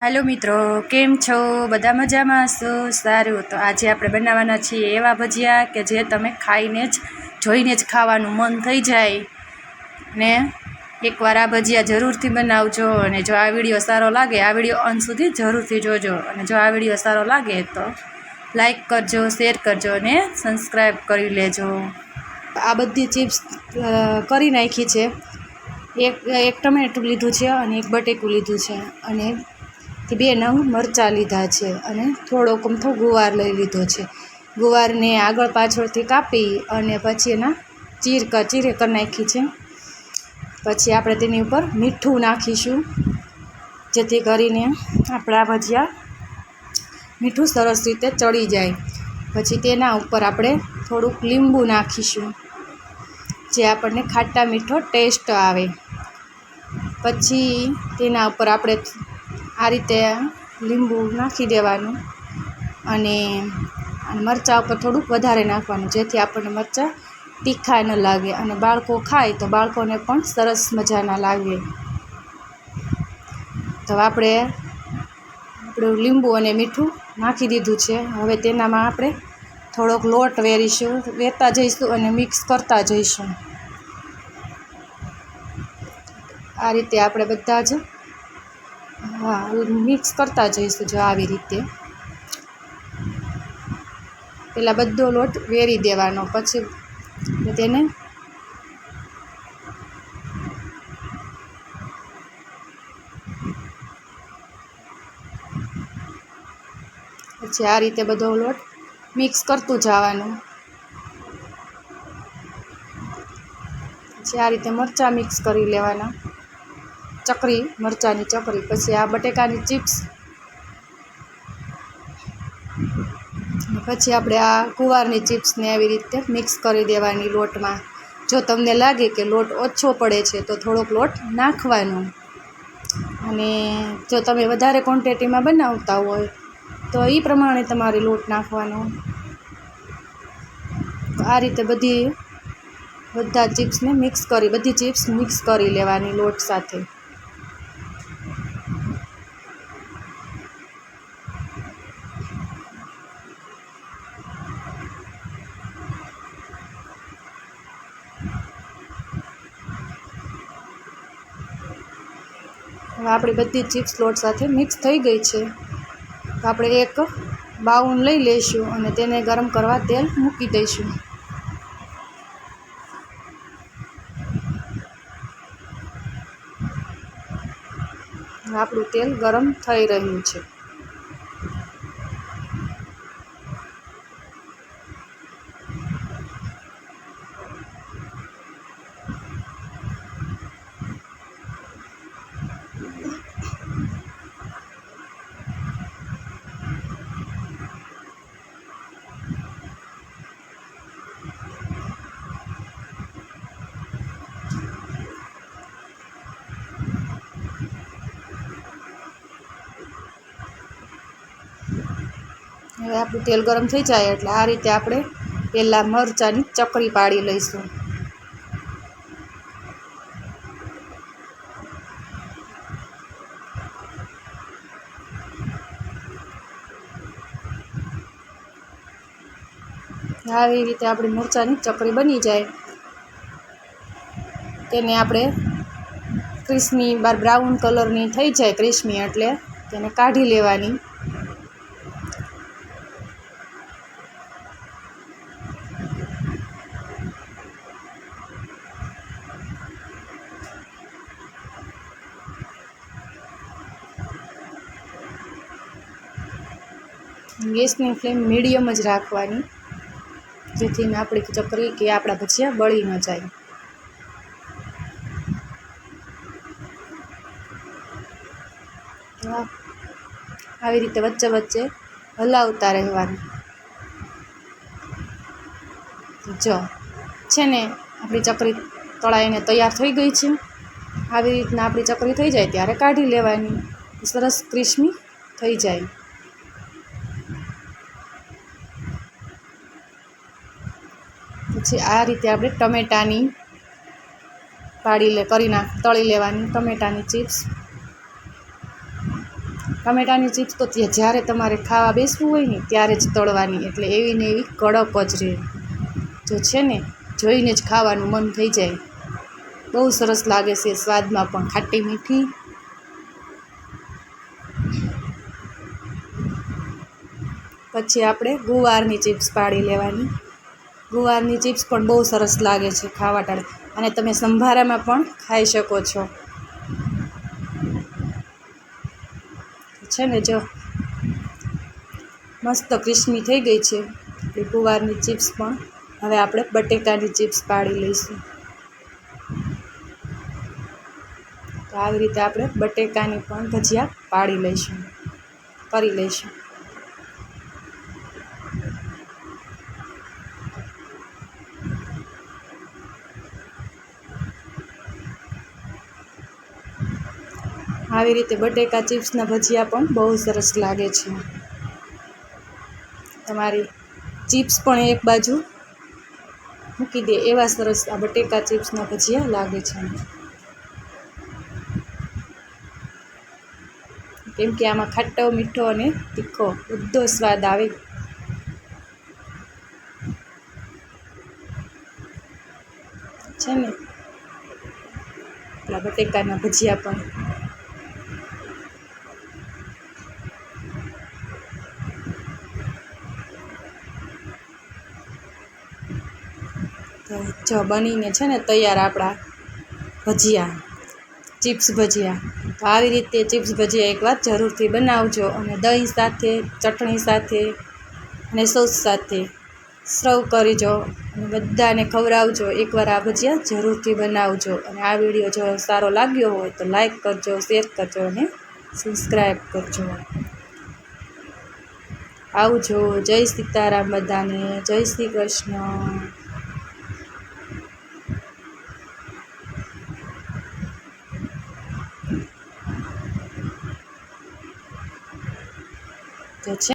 Hello मित्रों, केम छो? बधा मजामां छो? सारूं। तो आज આપણે બનાવવાના છીએ એવા ભજીયા કે જે તમે ખાઈને જ જોઈને જ ખાવાનું મન થઈ જાય ને એકવાર આ ભજીયા જરૂરથી બનાવજો। અને જો આ વિડીયો સારો લાગે, આ વિડીયો અંત સુધી જરૂરથી જોજો। અને જો આ વિડીયો સારો લાગે તો લાઈક કરજો, શેર કરજો અને સબસ્ક્રાઈબ કરી લેજો। આ બધી ચિપ્સ કરી નાખી છે। એક ટમેટું લીધું છે અને એક બટેકું લીધું છે અને 2 નંગ મરચાં લીધા છે અને થોડોક અમથો ગુવાર લઈ લીધો છે। ગુવારને આગળ પાછળથી કાપી અને પછી એના ચીરે કરી નાખી છે। પછી આપણે તેની ઉપર મીઠું નાખીશું જેથી કરીને આપણા ભજીયા મીઠું સરસ રીતે ચડી જાય। પછી તેના ઉપર આપણે થોડુંક લીંબુ નાખીશું જે આપણને ખાટા મીઠો ટેસ્ટ આવે। પછી તેના ઉપર આપણે આ રીતે લીંબુ નાખી દેવાનું અને મરચાં ઉપર થોડુંક વધારે નાખવાનું જેથી આપણને મરચાં તીખા ન લાગે અને બાળકો ખાય તો બાળકોને પણ સરસ મજાના લાગે। તો આપણું લીંબુ અને મીઠું નાખી દીધું છે। હવે તેનામાં આપણે થોડોક લોટ વેરતા જઈશું અને મિક્સ કરતા જઈશું। આ રીતે આપણે બધા જ મિક્સ કરતા જઈશું। જો આવી રીતે પહેલાં બધો લોટ વેરી દેવાનો, પછી આ રીતે બધો લોટ મિક્સ કરતું જવાનું। પછી આ રીતે મરચાં મિક્સ કરી લેવાના, ચકરી મરચાંની ચકરી। પછી આ બટેકાની ચિપ્સ, પછી આપણે આ ગુવારની ચિપ્સને આવી રીતે મિક્સ કરી દેવાની લોટમાં। જો તમને લાગે કે લોટ ઓછો પડે છે તો થોડોક લોટ નાખવાનો અને જો તમે વધારે ક્વોન્ટિટીમાં બનાવતા હોય તો એ પ્રમાણે તમારે લોટ નાખવાનો। આ રીતે બધા ચિપ્સને બધી ચિપ્સ મિક્સ કરી લેવાની લોટ સાથે। હવે આપણી બધી ચિપ્સ લોટ સાથે મિક્સ થઈ ગઈ છે। તો આપણે એક બાઉલ લઈ લઈશું અને તેને ગરમ કરવા તેલ મૂકી દઈશું। આપણું તેલ ગરમ થઈ રહ્યું છે। હવે આપણું તેલ ગરમ થઈ જાય એટલે આ રીતે આપણે પહેલાં મરચાંની ચકરી પાડી લઈશું। આવી રીતે આપણી મરચાંની ચકરી બની જાય તેને આપણે ક્રિસ્મી બ્રાઉન કલરની થઈ જાય ક્રિસ્મી એટલે તેને કાઢી લેવાની। ગેસની ફ્લેમ મીડિયમ જ રાખવાની જેથી આપણી ચકરી કે આપણા ભજીયા બળી ન જાય। આવી રીતે વચ્ચે વચ્ચે હલાવતા રહેવાનું। જો છે ને આપણી ચકરી તળાઈને તૈયાર થઈ ગઈ છે। આવી રીતના આપણી ચકરી થઈ જાય ત્યારે કાઢી લેવાની, સરસ ક્રિસ્મી થઈ જાય। પછી આ રીતે આપણે ટમેટાની તળી લેવાની ટમેટાની ચિપ્સ। ટમેટાની ચિપ્સ તો જ્યારે તમારે ખાવા બેસવું હોય ને ત્યારે જ તળવાની, એટલે એવી ને એવી કડક જ રહે. જો છે ને જોઈને જ ખાવાનું મન થઈ જાય. બહુ સરસ લાગે છે, સ્વાદમાં પણ ખાટી મીઠી. પછી આપણે ગુવારની ચિપ્સ પાડી લેવાની. ગુવારની ચિપ્સ પણ બહુ સરસ લાગે છે ખાવા ટાણે, અને તમે સંભારામાં પણ ખાઈ શકો છો. છે ને જો મસ્ત ક્રિસ્પી થઈ ગઈ છે એ ગુવારની ચિપ્સ પણ. હવે આપણે બટેકાની ચિપ્સ પાડી લઈશું. તો આવી રીતે આપણે બટેકાની પણ ભજીયા પાડી લઈશું, કરી લઈશું. આવી રીતે બટેકા ચિપ્સના ભજીયા પણ બહુ સરસ લાગે છે. તમારી ચિપ્સ પણ એક બાજુ મૂકી દે એવા સરસ આ બટેકા ચિપ્સના ભજીયા લાગે છે. કેમ કે આમાં ખાટો મીઠો અને તીખો બધો સ્વાદ આવે છે ને. આપણા બટેકાના ભજીયા પણ તો જો બનીને છે ને તૈયાર આપણા ભજીયા, ચિપ્સ ભજીયા. તો આવી રીતે ચિપ્સ ભજીયા એકવાર જરૂરથી બનાવજો, અને દહીં સાથે, ચટણી સાથે અને સોસ સાથે સર્વ કરજો અને બધાને ખવડાવજો. એકવાર આ ભજીયા જરૂરથી બનાવજો. અને આ વિડીયો જો સારો લાગ્યો હોય તો લાઈક કરજો, શેર કરજો અને સબસ્ક્રાઈબ કરજો. આવજો. જય સીતારામ બધાને. જય શ્રી કૃષ્ણ. તો છે